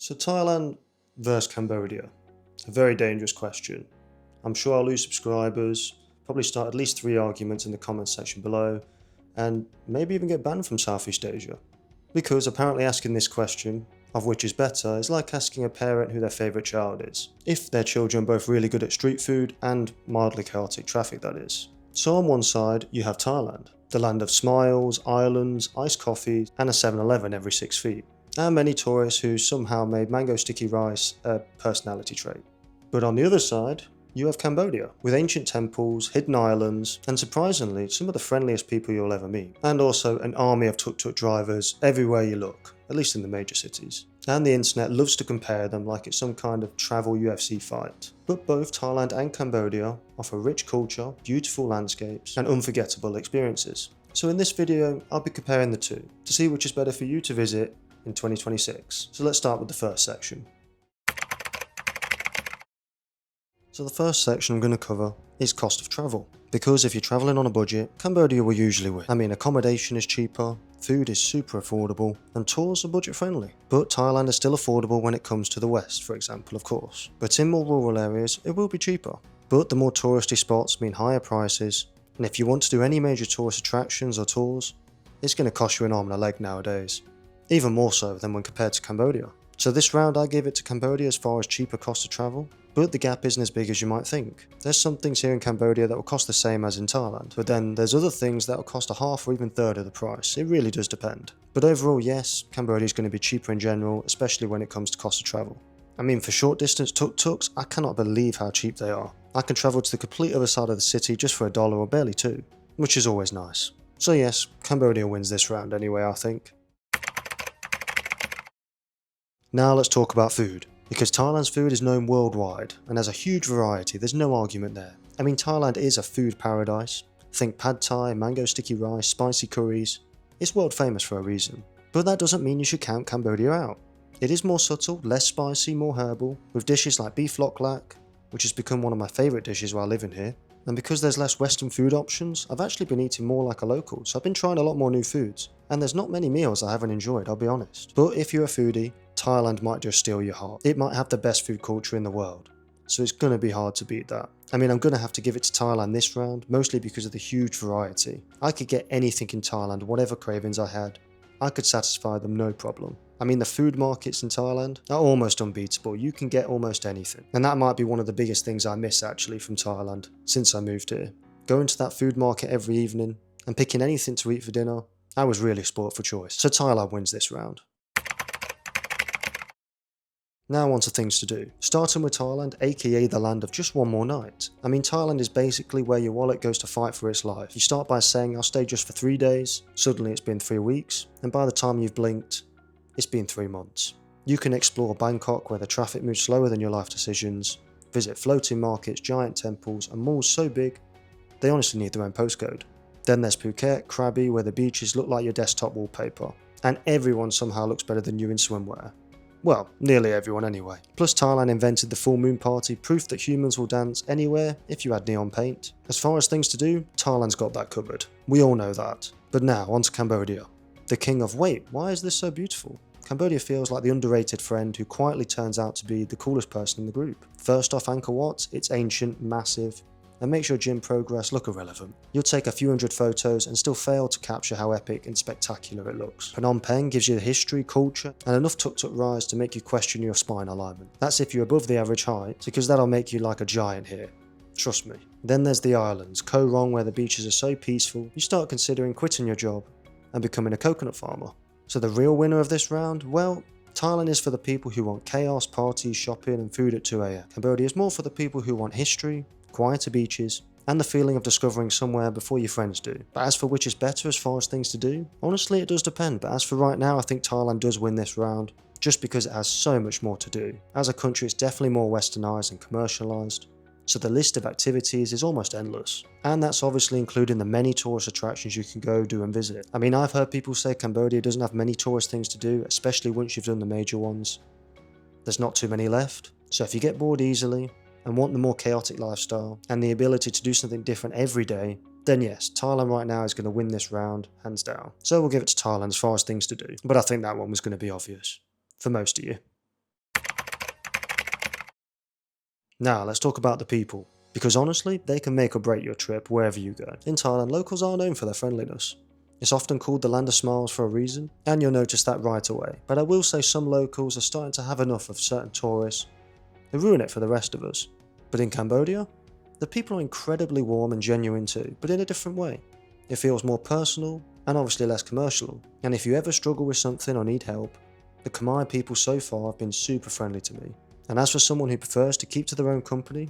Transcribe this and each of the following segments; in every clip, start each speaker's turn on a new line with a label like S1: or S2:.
S1: So Thailand versus Cambodia, a very dangerous question. I'm sure I'll lose subscribers, probably start at least 3 arguments in the comments section below, and maybe even get banned from Southeast Asia. Because apparently asking this question, of which is better, is like asking a parent who their favourite child is, if their children are both really good at street food and mildly chaotic traffic, that is. So on one side you have Thailand, the land of smiles, islands, iced coffee and a 7-Eleven every 6 feet. And many tourists who somehow made mango sticky rice a personality trait. But on the other side, you have Cambodia, with ancient temples, hidden islands, and surprisingly, some of the friendliest people you'll ever meet. And also an army of tuk-tuk drivers everywhere you look, at least in the major cities. And the internet loves to compare them like it's some kind of travel UFC fight. But both Thailand and Cambodia offer rich culture, beautiful landscapes, and unforgettable experiences. So in this video, I'll be comparing the two, to see which is better for you to visit in 2026. So let's start with the first section. So the first section I'm going to cover is cost of travel. Because if you're travelling on a budget, Cambodia will usually win. I mean, accommodation is cheaper, food is super affordable, and tours are budget friendly. But Thailand is still affordable when it comes to the west, for example, of course. But in more rural areas, it will be cheaper. But the more touristy spots mean higher prices, and if you want to do any major tourist attractions or tours, it's going to cost you an arm and a leg nowadays. Even more so than when compared to Cambodia. So this round I give it to Cambodia as far as cheaper cost of travel, but the gap isn't as big as you might think. There's some things here in Cambodia that will cost the same as in Thailand, but then there's other things that will cost a half or even third of the price. It really does depend. But overall, yes, Cambodia is going to be cheaper in general, especially when it comes to cost of travel. I mean, for short distance tuk-tuks, I cannot believe how cheap they are. I can travel to the complete other side of the city just for $1 or barely $2, which is always nice. So yes, Cambodia wins this round anyway, I think. Now let's talk about food, because Thailand's food is known worldwide and has a huge variety, there's no argument there. I mean, Thailand is a food paradise. Think pad thai, mango sticky rice, spicy curries. It's world famous for a reason. But that doesn't mean you should count Cambodia out. It is more subtle, less spicy, more herbal, with dishes like beef lok lak, which has become one of my favourite dishes while living here. And because there's less Western food options, I've actually been eating more like a local, so I've been trying a lot more new foods. And there's not many meals I haven't enjoyed, I'll be honest. But if you're a foodie, Thailand might just steal your heart. It might have the best food culture in the world, so it's going to be hard to beat that. I mean, I'm going to have to give it to Thailand this round, mostly because of the huge variety. I could get anything in Thailand, whatever cravings I had. I could satisfy them no problem. I mean, the food markets in Thailand are almost unbeatable. You can get almost anything. And that might be one of the biggest things I miss actually from Thailand since I moved here. Going to that food market every evening and picking anything to eat for dinner, I was really spoilt for choice. So Thailand wins this round. Now on to things to do. Starting with Thailand, aka the land of just one more night. I mean, Thailand is basically where your wallet goes to fight for its life. You start by saying I'll stay just for 3 days, suddenly it's been 3 weeks, and by the time you've blinked, it's been 3 months. You can explore Bangkok where the traffic moves slower than your life decisions, visit floating markets, giant temples, and malls so big, they honestly need their own postcode. Then there's Phuket, Krabi, where the beaches look like your desktop wallpaper, and everyone somehow looks better than you in swimwear. Well, nearly everyone anyway. Plus Thailand invented the full moon party, proof that humans will dance anywhere if you add neon paint. As far as things to do, Thailand's got that covered. We all know that. But now, on to Cambodia. The king of wait, why is this so beautiful? Cambodia feels like the underrated friend who quietly turns out to be the coolest person in the group. First off, Angkor Wat, it's ancient, massive, and makes your gym progress look irrelevant. You'll take a few hundred photos and still fail to capture how epic and spectacular it looks. Phnom Penh gives you the history, culture, and enough tuk-tuk rides to make you question your spine alignment. That's if you're above the average height, because that'll make you like a giant here. Trust me. Then there's the islands, Koh Rong, where the beaches are so peaceful, you start considering quitting your job and becoming a coconut farmer. So the real winner of this round? Well, Thailand is for the people who want chaos, parties, shopping, and food at 2 AM. Cambodia is more for the people who want history, quieter beaches, and the feeling of discovering somewhere before your friends do. But as for which is better as far as things to do, honestly it does depend, but as for right now I think Thailand does win this round, just because it has so much more to do. As a country it's definitely more westernised and commercialised, so the list of activities is almost endless. And that's obviously including the many tourist attractions you can go do and visit. I mean, I've heard people say Cambodia doesn't have many tourist things to do, especially once you've done the major ones. There's not too many left, so if you get bored easily, and want the more chaotic lifestyle, and the ability to do something different every day, then yes, Thailand right now is going to win this round, hands down. So we'll give it to Thailand as far as things to do, but I think that one was going to be obvious, for most of you. Now, let's talk about the people, because honestly, they can make or break your trip wherever you go. In Thailand, locals are known for their friendliness. It's often called the land of smiles for a reason, and you'll notice that right away. But I will say some locals are starting to have enough of certain tourists who ruin it for the rest of us. But in Cambodia, the people are incredibly warm and genuine too, but in a different way. It feels more personal, and obviously less commercial. And if you ever struggle with something or need help, the Khmer people so far have been super friendly to me. And as for someone who prefers to keep to their own company,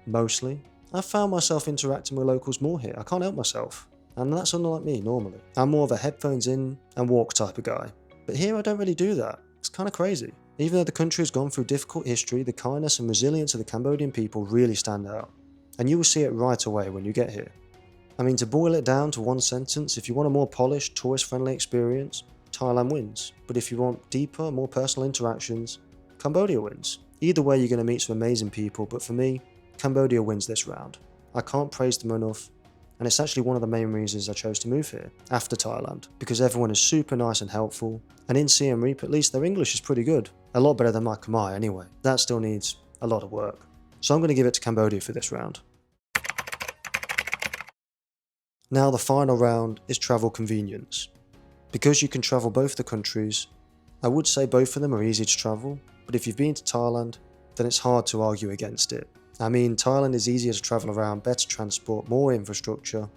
S1: mostly, I've found myself interacting with locals more here. I can't help myself. And that's unlike me normally. I'm more of a headphones in and walk type of guy. But here I don't really do that. It's kind of crazy. Even though the country has gone through difficult history, the kindness and resilience of the Cambodian people really stand out. And you will see it right away when you get here. I mean, to boil it down to one sentence, if you want a more polished, tourist-friendly experience, Thailand wins. But if you want deeper, more personal interactions, Cambodia wins. Either way, you're going to meet some amazing people, but for me, Cambodia wins this round. I can't praise them enough, and it's actually one of the main reasons I chose to move here, after Thailand, because everyone is super nice and helpful, and in Siem Reap at least their English is pretty good. A lot better than my Khmer anyway. That still needs a lot of work. So I'm going to give it to Cambodia for this round. Now the final round is travel convenience. Because you can travel both the countries, I would say both of them are easy to travel, but if you've been to Thailand, then it's hard to argue against it. I mean, Thailand is easier to travel around, better transport, more infrastructure,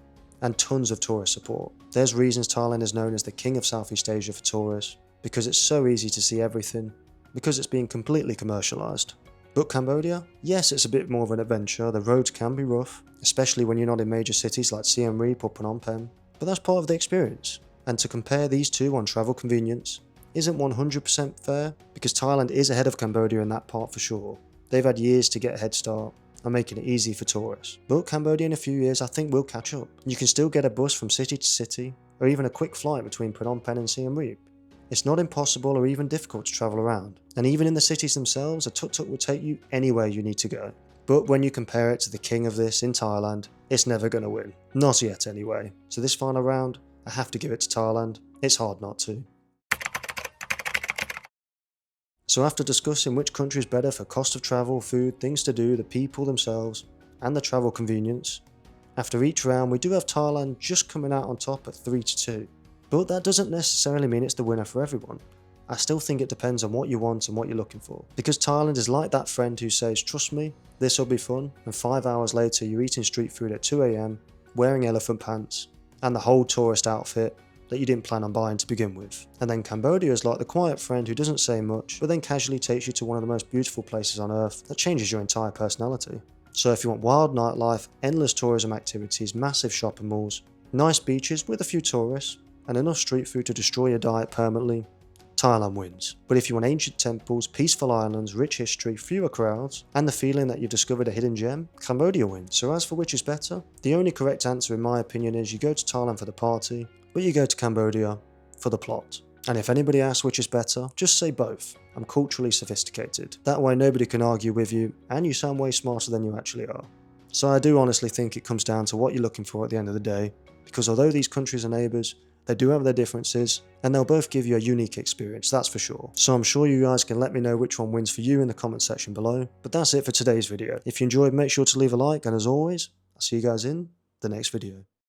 S1: and tons of tourist support. There's reasons Thailand is known as the king of Southeast Asia for tourists, because it's so easy to see everything, because it's being completely commercialised. But Cambodia? Yes, it's a bit more of an adventure, the roads can be rough, especially when you're not in major cities like Siem Reap or Phnom Penh, but that's part of the experience. And to compare these two on travel convenience isn't 100% fair, because Thailand is ahead of Cambodia in that part for sure. They've had years to get a head start and making it easy for tourists. But Cambodia in a few years I think will catch up. You can still get a bus from city to city, or even a quick flight between Phnom Penh and Siem Reap. It's not impossible or even difficult to travel around, and even in the cities themselves, a tuk-tuk will take you anywhere you need to go. But when you compare it to the king of this in Thailand, it's never going to win. Not yet anyway. So this final round, I have to give it to Thailand. It's hard not to. So after discussing which country is better for cost of travel, food, things to do, the people themselves, and the travel convenience, after each round we do have Thailand just coming out on top at 3-2. But that doesn't necessarily mean it's the winner for everyone. I still think it depends on what you want and what you're looking for. Because Thailand is like that friend who says, trust me, this will be fun, and 5 hours later you're eating street food at 2 AM, wearing elephant pants, and the whole tourist outfit that you didn't plan on buying to begin with. And then Cambodia is like the quiet friend who doesn't say much, but then casually takes you to one of the most beautiful places on earth that changes your entire personality. So if you want wild nightlife, endless tourism activities, massive shopping malls, nice beaches with a few tourists, and enough street food to destroy your diet permanently, Thailand wins. But if you want ancient temples, peaceful islands, rich history, fewer crowds, and the feeling that you've discovered a hidden gem, Cambodia wins. So as for which is better, the only correct answer in my opinion is you go to Thailand for the party, but you go to Cambodia for the plot. And if anybody asks which is better, just say both. I'm culturally sophisticated. That way nobody can argue with you, and you sound way smarter than you actually are. So I do honestly think it comes down to what you're looking for at the end of the day, because although these countries are neighbours, they do have their differences, and they'll both give you a unique experience, that's for sure. So I'm sure you guys can let me know which one wins for you in the comment section below. But that's it for today's video. If you enjoyed, make sure to leave a like, and as always, I'll see you guys in the next video.